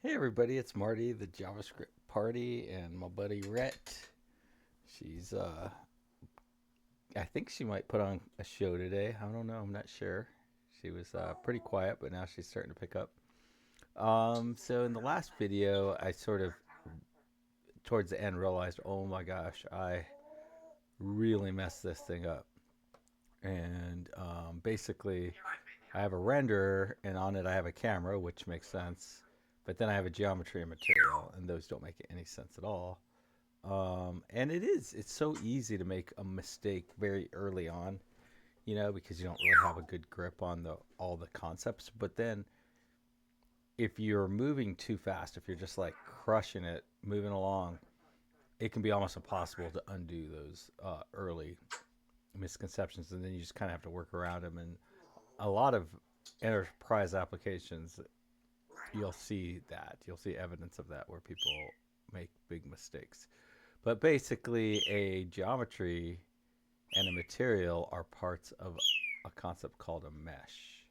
Hey everybody, it's Marty, the JavaScript party, and my buddy Rhett. She's I think she might put on a show today. I don't know, I'm not sure. She was pretty quiet, but now she's starting to pick up. So in the last video, I sort of towards the end realized, oh my gosh, I really messed this thing up. And basically, I have a renderer, and on it I have a camera, which makes sense. But then I have a geometry and material, and those don't make any sense at all. And it's so easy to make a mistake very early on, because you don't really have a good grip on all the concepts. But then if you're moving too fast, if you're just like crushing it, moving along, it can be almost impossible to undo those early misconceptions. And then you just kind of have to work around them. And a lot of enterprise applications, you'll see evidence of that where people make big mistakes. But basically, a geometry and a material are parts of a concept called a mesh.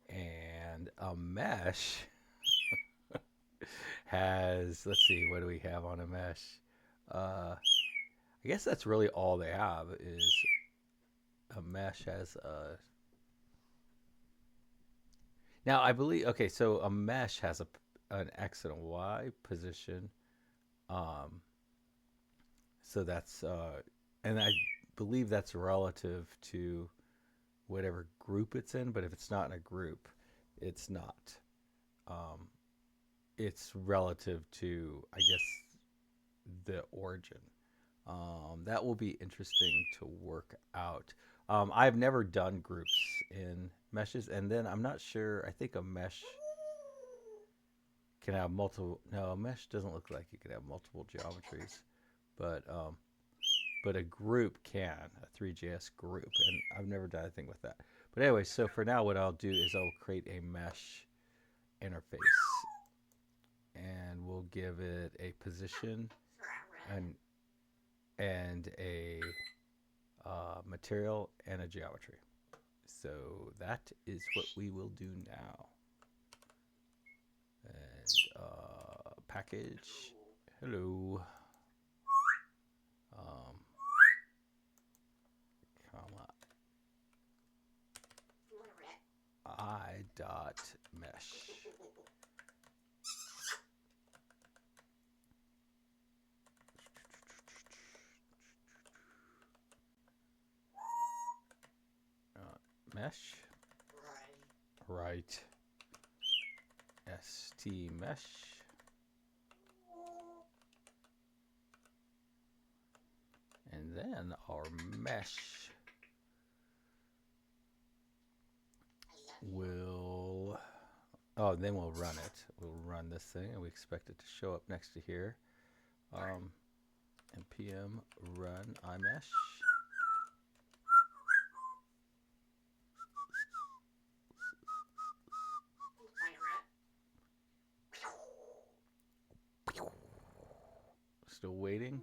And a mesh has, let's see, what do we have on a mesh? I guess that's really all they have is a mesh has a. Now, I believe, okay, so a mesh has an X and a Y position. Um, so that's, and I believe that's relative to whatever group it's in, but if it's not in a group, it's not. Um, it's relative to, I guess, the origin. That will be interesting to work out. I've never done groups in meshes, and then I'm not sure. I think a mesh can have multiple. No, a mesh doesn't look like it can have multiple geometries, but but a group can, a ThreeJS group, and I've never done anything with that. But anyway, so for now, what I'll do is I'll create a mesh interface, and we'll give it a position and a material and a geometry. So that is what we will do now. And package, hello, um, comma I dot mesh. Mesh, right, st mesh, and then our mesh will, oh, then we'll run it. We'll run this thing, and we expect it to show up next to here. npm run imesh. Still waiting.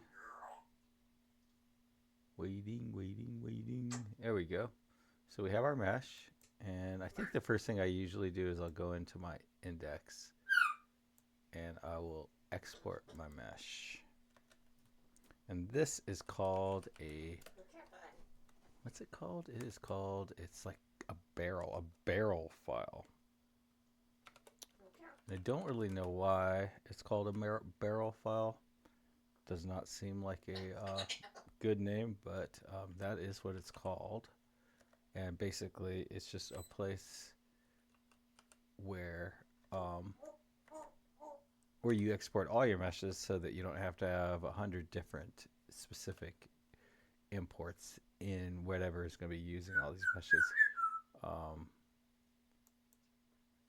Waiting. There we go. So we have our mesh, and I think the first thing I usually do is I'll go into my index, and I will export my mesh. And this is called a, what's it called? It is called, it's like a barrel file. I don't really know why it's called a barrel file. Does not seem like a good name, but that is what it's called. And basically, it's just a place where where you export all your meshes so that you don't have to have 100 different specific imports in whatever is going to be using all these meshes.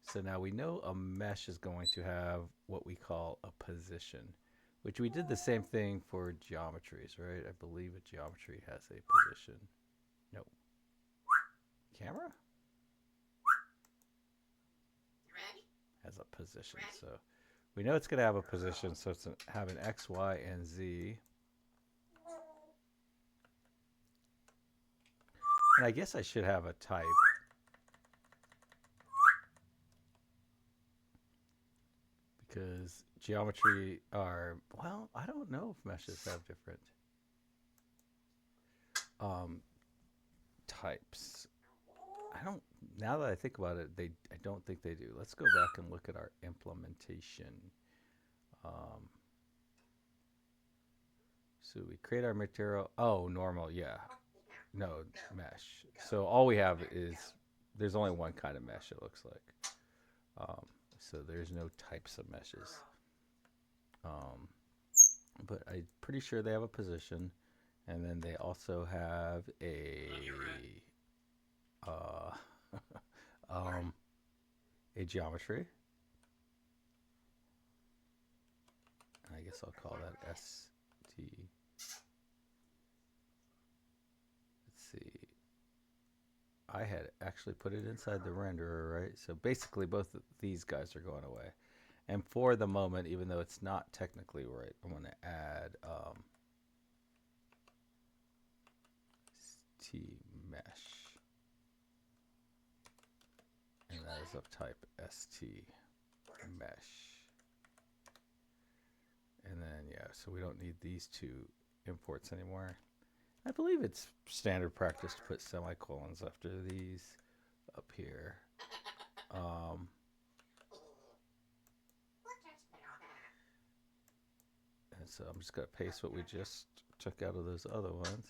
So now we know a mesh is going to have what we call a position, which we did the same thing for geometries, right? I believe a geometry has a position. No. Camera? Has a position. So we know it's going to have a position, so it's have an X, Y, and Z. And I guess I should have a type. because geometry are, well, I don't know if meshes have different um, types. I don't. Now that I think about it, I don't think they do. Let's go back and look at our implementation. Um, so we create our material. Oh, normal. Yeah. No, mesh. So all we have is there's only one kind of mesh. It looks like. Um, so there's no types of meshes. Um, but I'm pretty sure they have a position, and then they also have uh, um, a geometry. I guess I'll call that ST. Let's see. I had actually put it inside the renderer, right? So basically, both of these guys are going away. And for the moment, even though it's not technically right, I'm going to add ST mesh. And that is of type ST mesh. And then, yeah, so we don't need these two imports anymore. I believe it's standard practice to put semicolons after these up here. And so I'm just going to paste what we just took out of those other ones.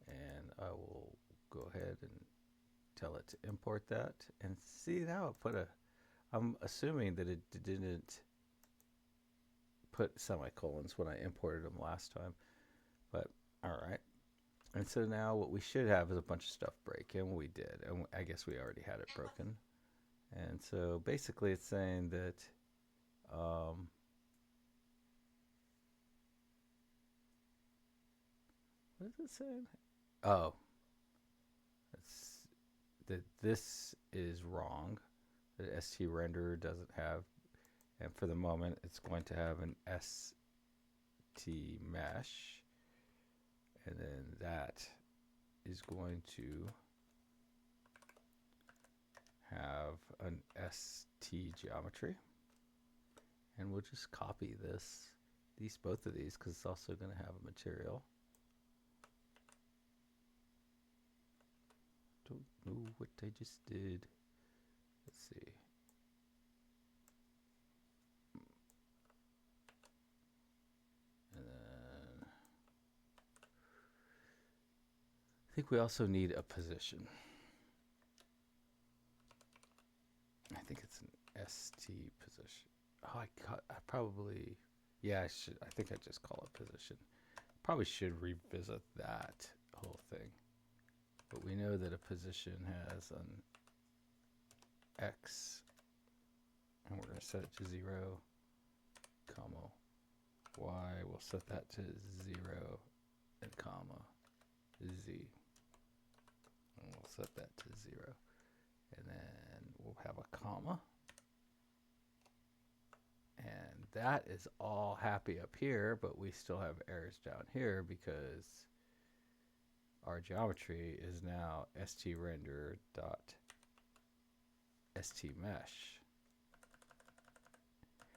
And I will go ahead and tell it to import that. And see, now I'm assuming that it didn't put semicolons when I imported them last time. But all right. And so now what we should have is a bunch of stuff break, and we did. And I guess we already had it broken. And so basically it's saying that what is it saying? Oh, it's that this is wrong. That ST render doesn't have, and for the moment it's going to have an ST mesh, and then that is going to have an ST geometry, and we'll just copy both of these, because it's also going to have a material. Don't know what I just did. Let's see. And then I think we also need a position. I think it's an ST position. Oh, I probably, yeah, I think I just call it position. Probably should revisit that whole thing. But we know that a position has an X, and we're going to set it to 0, comma, Y. We'll set that to 0 and comma, Z. And we'll set that to 0. And then we'll have a comma. And that is all happy up here, but we still have errors down here because our geometry is now strender dot stmesh.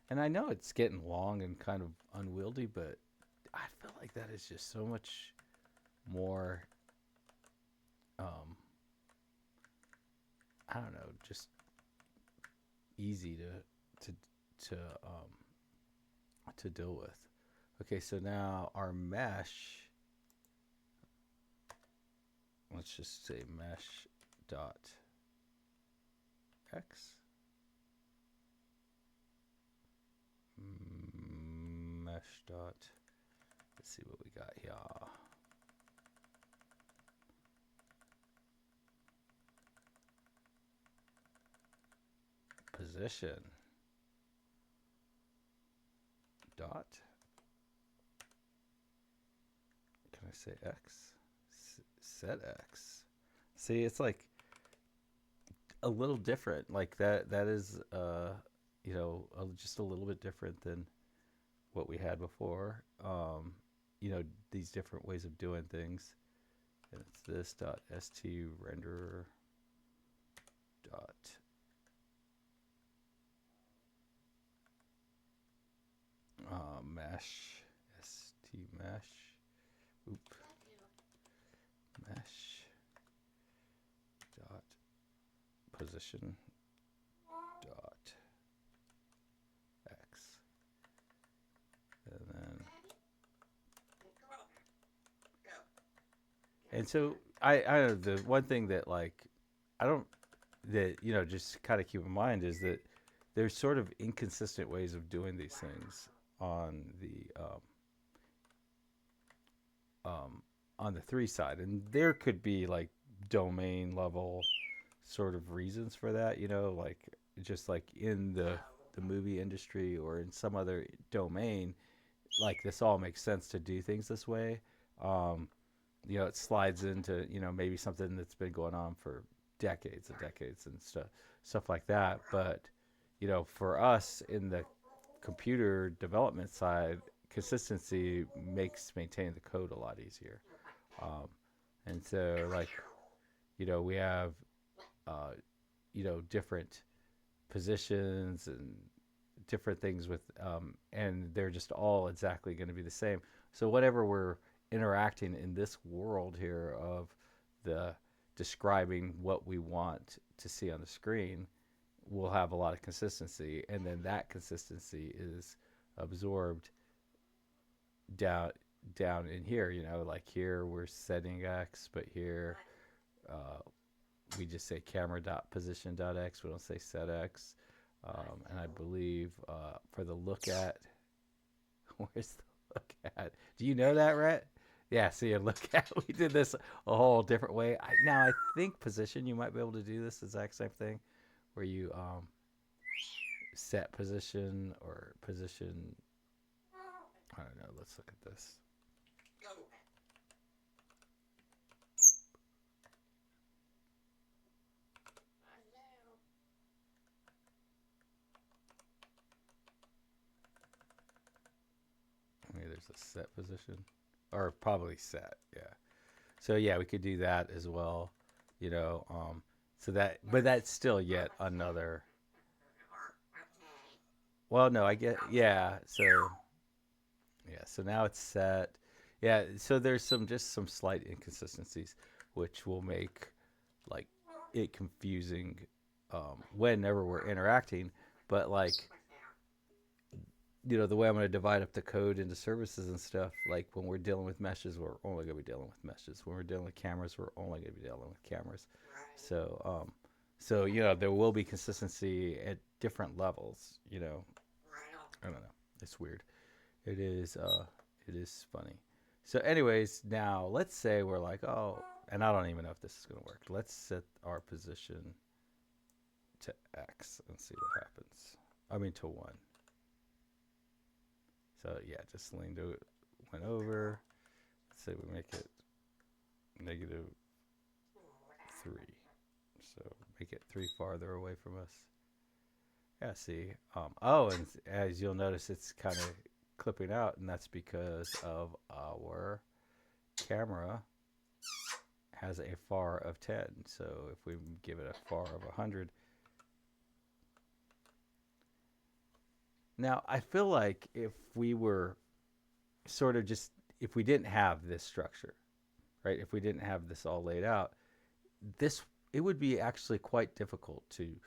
And I know it's getting long and kind of unwieldy, but I feel like that is just so much more, I don't know, just easy to deal with. Okay, so now our mesh, let's just say mesh dot x, mesh dot, let's see what we got here. Position dot, can I say x? Set x. See, it's like a little different. Like that is you know, just a little bit different than what we had before. You know, these different ways of doing things. And it's this dot st renderer dot mesh, st mesh, oop, mesh dot position dot x, and then, and so I don't know, the one thing that like I don't that just kind of keep in mind is that there's sort of inconsistent ways of doing these things on um, the three side, and there could be like domain level sort of reasons for that, like just like in the movie industry or in some other domain, like this all makes sense to do things this way. Um, it slides into maybe something that's been going on for decades and decades and stuff like that. But for us in the computer development side, consistency makes maintaining the code a lot easier. Um, and so like we have uh, different positions and different things with and they're just all exactly going to be the same. So whatever we're interacting in this world here of the describing what we want to see on the screen will have a lot of consistency, and then that consistency is absorbed down in here. Like here we're setting x, but here uh, we just say camera dot position dot x. We don't say set x. And I believe for the look at, where's the look at? Do you know that, Rhett? Yeah, see, a look at. We did this a whole different way. Now I think position, you might be able to do this exact same thing, where you set position or position. I don't know. Let's look at this. Maybe there's a set position, or probably set. Yeah. So yeah, we could do that as well. You know, so that, but that's still yet another. Well, no, I get, yeah. So yeah, so now it's set. Yeah, so there's some slight inconsistencies, which will make like it confusing whenever we're interacting. But like the way I'm going to divide up the code into services and stuff, like when we're dealing with meshes, we're only going to be dealing with meshes. When we're dealing with cameras, we're only going to be dealing with cameras. So there will be consistency at different levels. I don't know. It's weird. It is. It is funny. So, anyways, now let's say we're like, oh, and I don't even know if this is going to work. Let's set our position to X and see what happens. I mean, to 1. So, yeah, just leaned it, went over. Let's say we make it -3. So, make it 3 farther away from us. Yeah, see. Oh, and as you'll notice, it's kind of clipping out, and that's because of our camera has a far of 10. So if we give it a far of 100. Now, I feel like if we were sort of just, if we didn't have this structure, right? If we didn't have this all laid out, it would be actually quite difficult to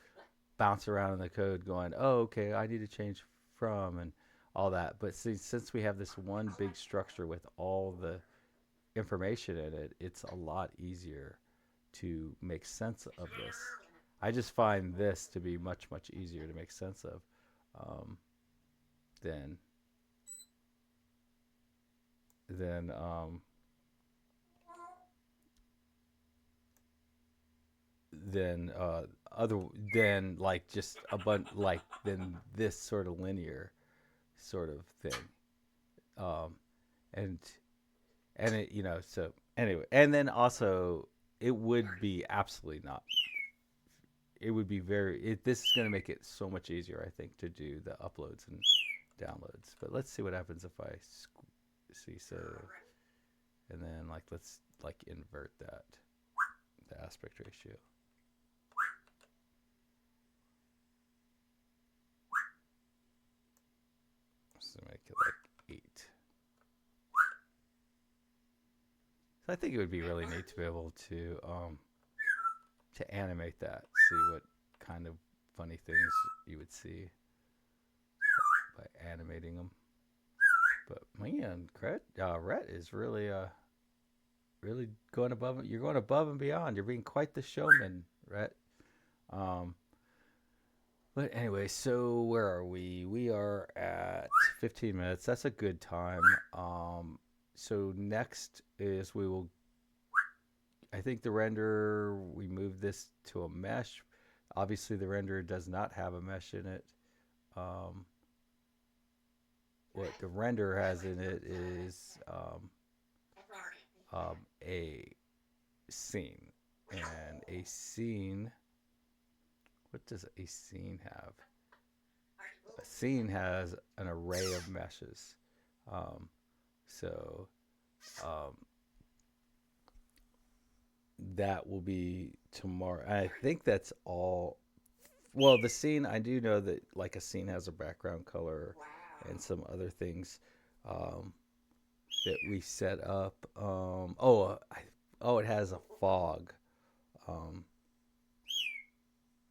bounce around in the code going, oh, okay, I need to change from and all that. But see, since we have this one big structure with all the information in it, it's a lot easier to make sense of this. I just find this to be much, much easier to make sense of than than um, than other than like just a bunch like than this sort of linear sort of thing. Um, and it so anyway, and then also it would be absolutely not, it would be this is going to make it so much easier, I think, to do the uploads and downloads. But let's see what happens if I see, so, and then like let's like invert that, the aspect ratio. So make it like 8. So I think it would be really neat to be able to animate that, see what kind of funny things you would see by animating them. But man, Rhett is really going above. You're going above and beyond. You're being quite the showman, Rhett. Um, but anyway, so where are we? We are at 15 minutes. That's a good time. So next is we will. I think the render, we move this to a mesh. Obviously, the render does not have a mesh in it. Um, what the render has in it is a scene. And a scene, what does a scene have? A scene has an array of meshes. Um, so um, that will be tomorrow. I think that's all. Well, the scene, I do know that like a scene has a background color and some other things um, that we set up. It has a fog um,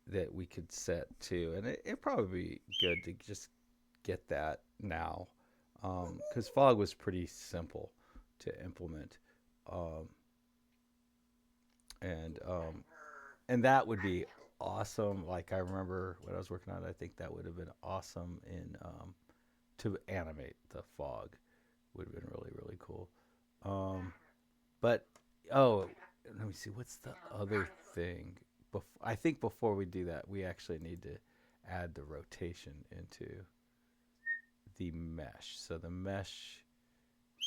that we could set too, and it'd probably be good to just get that now because fog was pretty simple to implement, um, and um, and that would be awesome. Like I remember when I was working on it, I think that would have been awesome in to animate the fog. Would have been really cool. Um, but oh, let me see. What's the other thing? I think before we do that, we actually need to add the rotation into the mesh. So the mesh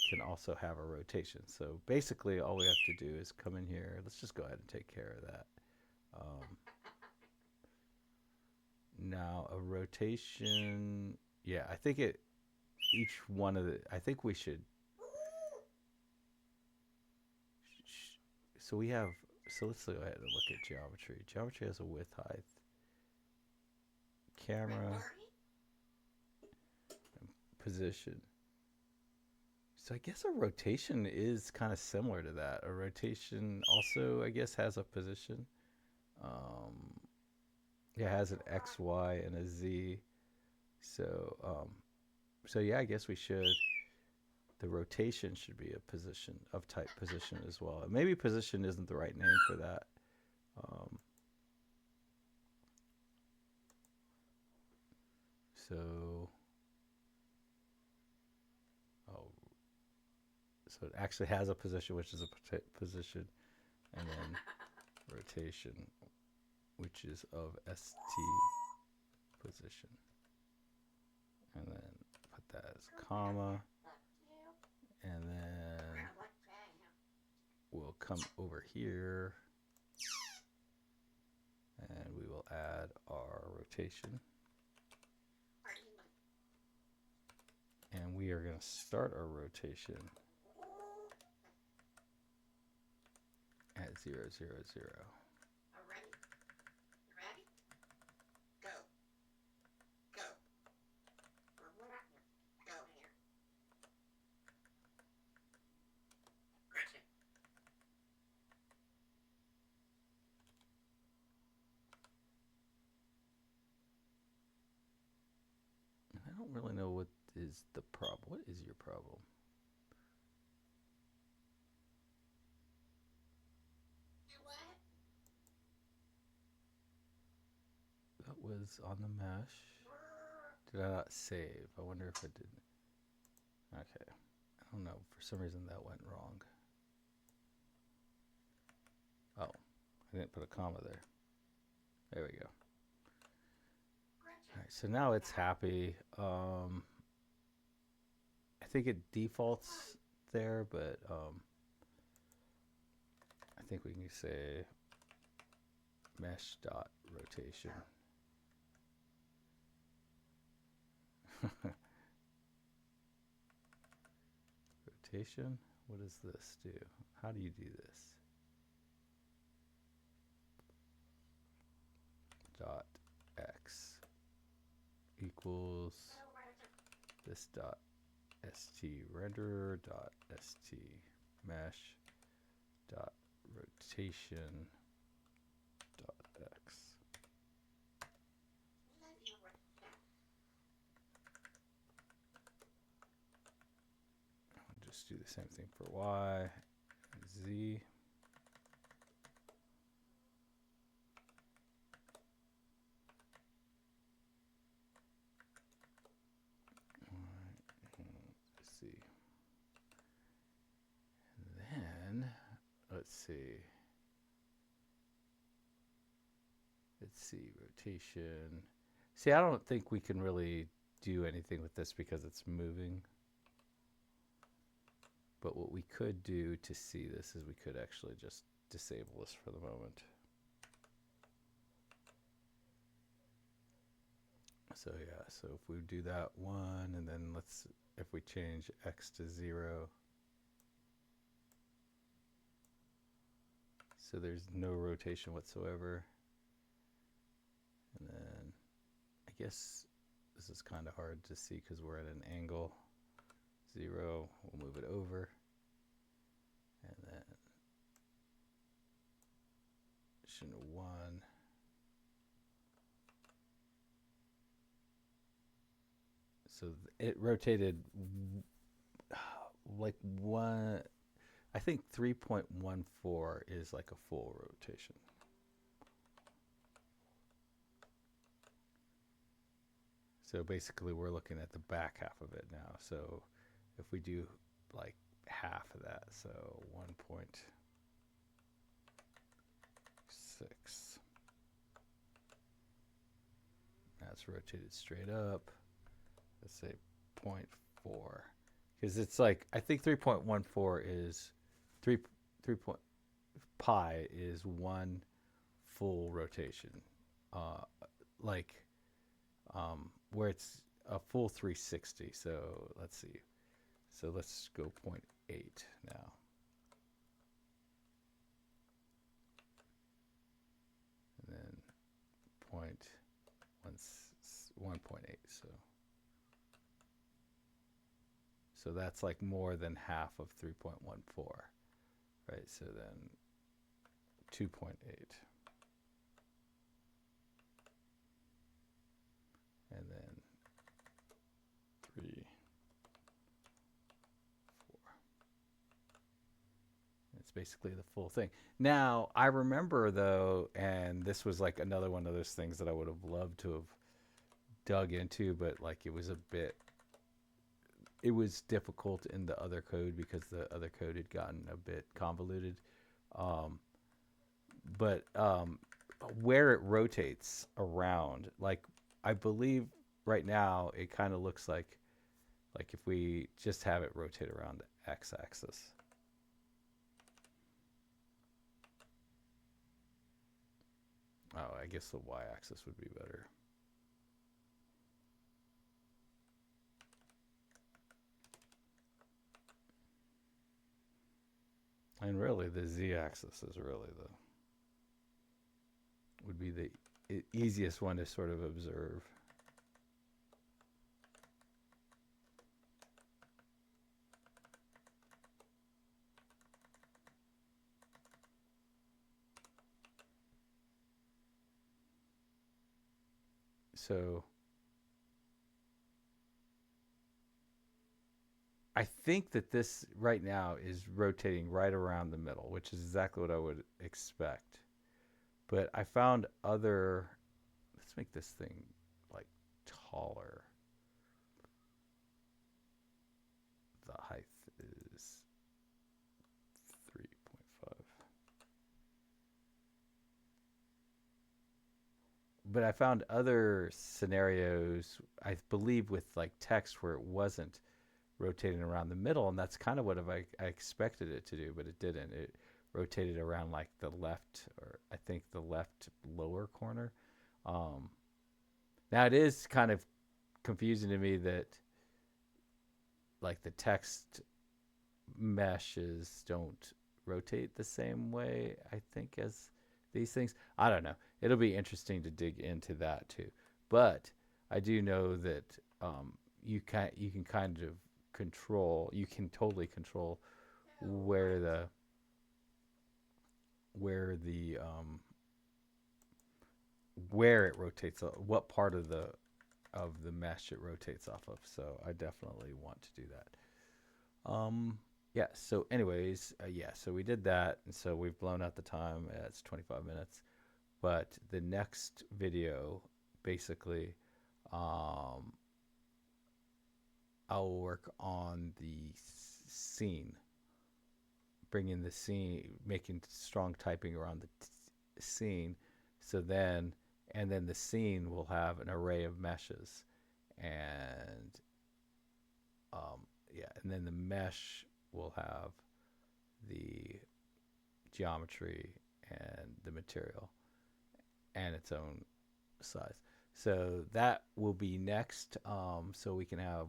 can also have a rotation. So basically, all we have to do is come in here. Let's just go ahead and take care of that. Um, Now a rotation. Yeah, I think it. Each one of the. I think we should. So we have. So let's go ahead and look at geometry. Geometry has a width, height, camera, position. So I guess a rotation is kind of similar to that. A rotation also, I guess, has a position. Um, yeah, it has an X, Y, and a Z. So, so yeah, I guess we should. The rotation should be a position of type position as well. Maybe position isn't the right name for that. Um, so, oh, so it actually has a position, which is a position, and then rotation, which is of ST position, and then put that as a comma, and then we'll come over here, and we will add our rotation. And we are going to start our rotation at 0, 0, 0. I don't really know what is the problem. What is your problem? That was on the mesh. Did I not save? I wonder if it didn't. Okay. I don't know. For some reason that went wrong. Oh, I didn't put a comma there. There we go. All right, so now it's happy. I think it defaults there, but I think we can say mesh dot rotation. Rotation? What does this do? How do you do this? Dot x equals this dot st renderer dot st mesh dot rotation dot x. I'll just do the same thing for y, z. Z. And then let's see. Let's see, rotation. See, I don't think we can really do anything with this because it's moving. But what we could do to see this is we could actually just disable this for the moment. So yeah, so if we do that one, and then let's, if we change x to 0, so there's no rotation whatsoever. And then I guess this is kind of hard to see because we're at an angle. 0, we'll move it over. And then 1. So it rotated like one, I think 3.14 is like a full rotation. So basically we're looking at the back half of it now. So if we do like half of that, so 1.6, that's rotated straight up. Let's say 0.4, because it's like, I think 3.14 is 3 pi is one full rotation, like where it's a full 360. So let's see, so let's go 0.8 now. And then 1.8. So that's like more than half of 3.14, right? So then 2.8. And then 3, 4. It's basically the full thing. Now, I remember though, and this was like another one of those things that I would have loved to have dug into, but like it was difficult in the other code because the other code had gotten a bit convoluted. But where it rotates around, like I believe right now it kind of looks like if we just have it rotate around the x-axis. Oh, I guess the y-axis would be better. And really, the z-axis is really would be the easiest one to sort of observe. So I think that this right now is rotating right around the middle, which is exactly what I would expect. But I found other, let's make this thing like taller. The height is 3.5. But I found other scenarios, I believe, with like text where it wasn't rotating around the middle, and that's kind of what I expected it to do, but it didn't. It rotated around like the left, or I think the left lower corner. Now it is kind of confusing to me that like the text meshes don't rotate the same way, I think, as these things. I don't know. It'll be interesting to dig into that too. But I do know that you can kind of you can totally control where the where the where it rotates, what part of the mesh it rotates off of. So I definitely want to do that. Yeah. So, anyways, yeah. So we did that, and so we've blown out the time. It's 25 minutes. But the next video, basically, um, I'll work on the scene, bringing the scene, making strong typing around the scene. So then, and then the scene will have an array of meshes, and yeah, and then the mesh will have the geometry and the material and its own size. So that will be next. So we can have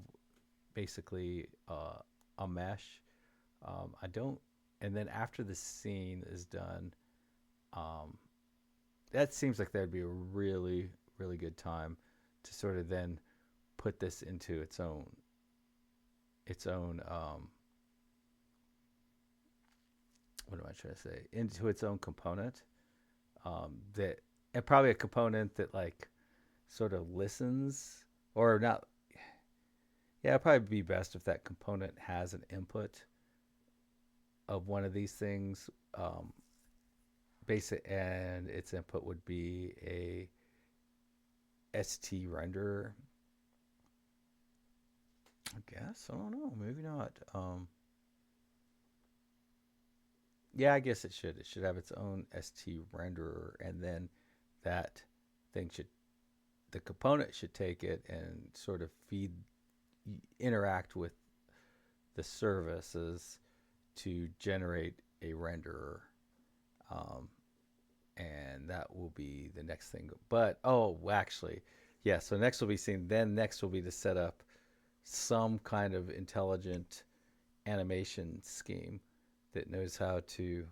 basically a mesh. I don't, and then after the scene is done, um, that seems like that'd be a really, really good time to sort of then put this into its own, what am I trying to say? Into its own component. That, and probably a component that like sort of listens or not. Yeah, it'd probably be best if that component has an input of one of these things. Basic, and its input would be a ST renderer. I guess, I don't know. Maybe not. Yeah, I guess it should. It should have its own ST renderer, and then that thing should, the component should take it and sort of interact with the services to generate a renderer. Um, and that will be the next thing. But, oh, actually, yeah, so next will be seen. Then next will be to set up some kind of intelligent animation scheme that knows how to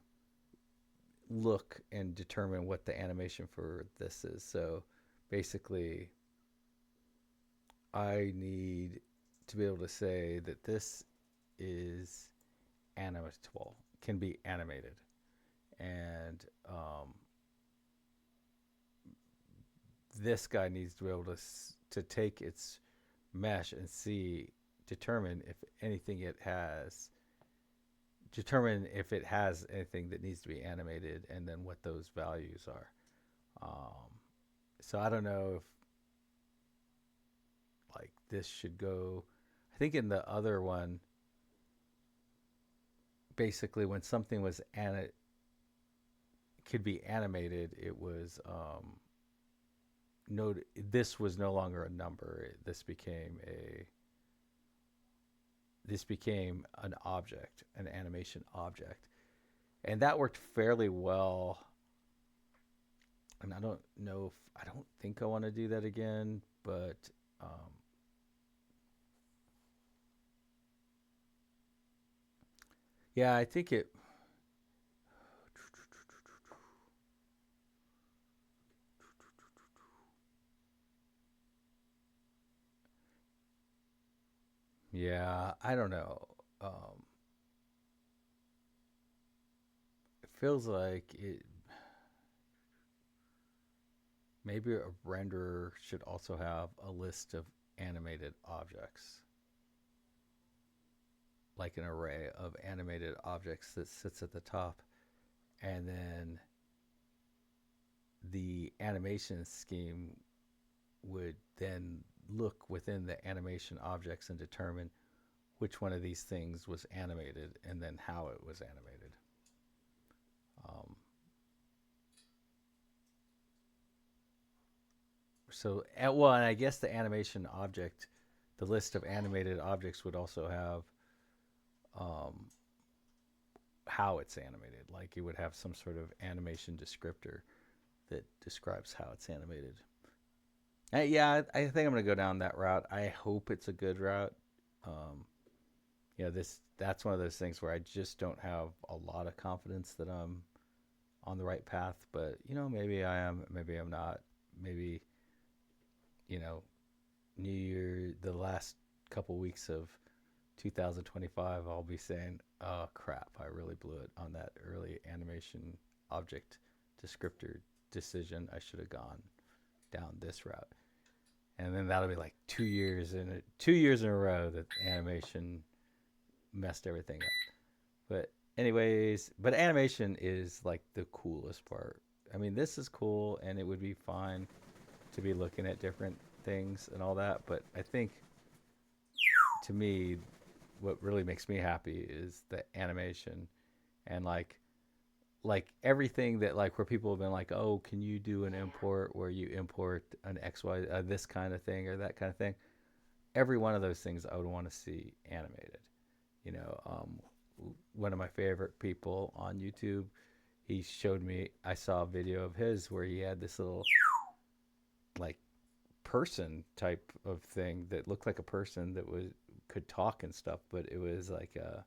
look and determine what the animation for this is. So basically, I need to be able to say that this is animatable, can be animated. And this guy needs to be able to take its mesh and determine if anything it has, determine if it has anything that needs to be animated, and then what those values are. Um, so I don't know if like this should go. I think in the other one, basically when something was could be animated, it was no. This was no longer a number. This became an object, an animation object, and that worked fairly well. And I don't know if I don't think I want to do that again, but um, yeah, I think it. Yeah, I don't know. Um, it feels like it. Maybe a renderer should also have a list of animated objects, like an array of animated objects that sits at the top, and then the animation scheme would then look within the animation objects and determine which one of these things was animated and then how it was animated. Um, well, and I guess the animation object, the list of animated objects would also have um, how it's animated. Like it would have some sort of animation descriptor that describes how it's animated. Yeah, I think I'm gonna go down that route. I hope it's a good route. Um, that's one of those things where I just don't have a lot of confidence that I'm on the right path. But maybe I am, maybe I'm not. Maybe you know, New Year, the last couple weeks of 2025, I'll be saying, oh crap, I really blew it on that early animation object descriptor decision. I should have gone down this route. And then that'll be like 2 years in a row that animation messed everything up. But anyways, but animation is like the coolest part. I mean, this is cool, and it would be fine to be looking at different things and all that. But I think, to me, what really makes me happy is the animation, and like everything that, like, where people have been like, oh, can you do an import where you import an XY, this kind of thing or that kind of thing. Every one of those things I would want to see animated. You know, one of my favorite people on YouTube, he showed me, I saw a video of his where he had this little like person type of thing that looked like a person that was could talk and stuff, but it was like a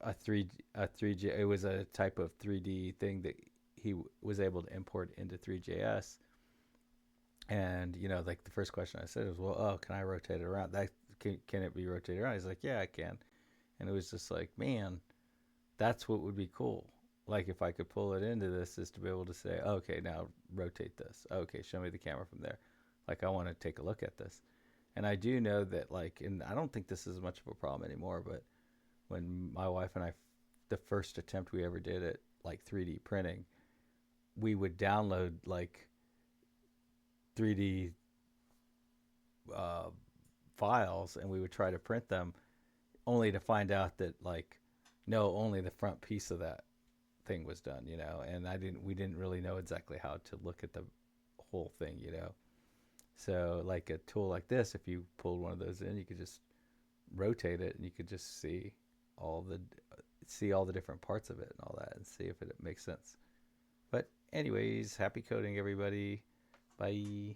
3G, it was a type of 3D thing that he was able to import into ThreeJS. And like the first question I said was, well, oh, can I rotate it around? That can it be rotated around? He's like, yeah, I can. And it was just like, man, that's what would be cool. Like, if I could pull it into this, is to be able to say, okay, now rotate this. Okay, show me the camera from there. Like, I want to take a look at this. And I do know that, like, and I don't think this is much of a problem anymore, but when my wife and I, the first attempt we ever did at like 3D printing, we would download like 3D uh, files, and we would try to print them, only to find out that, like, no, only the front piece of that thing was done, and we didn't really know exactly how to look at the whole thing, So like a tool like this, if you pulled one of those in, you could just rotate it, and you could just all the see all the different parts of it and all that, and see if it makes sense. But anyways, happy coding, everybody. Bye.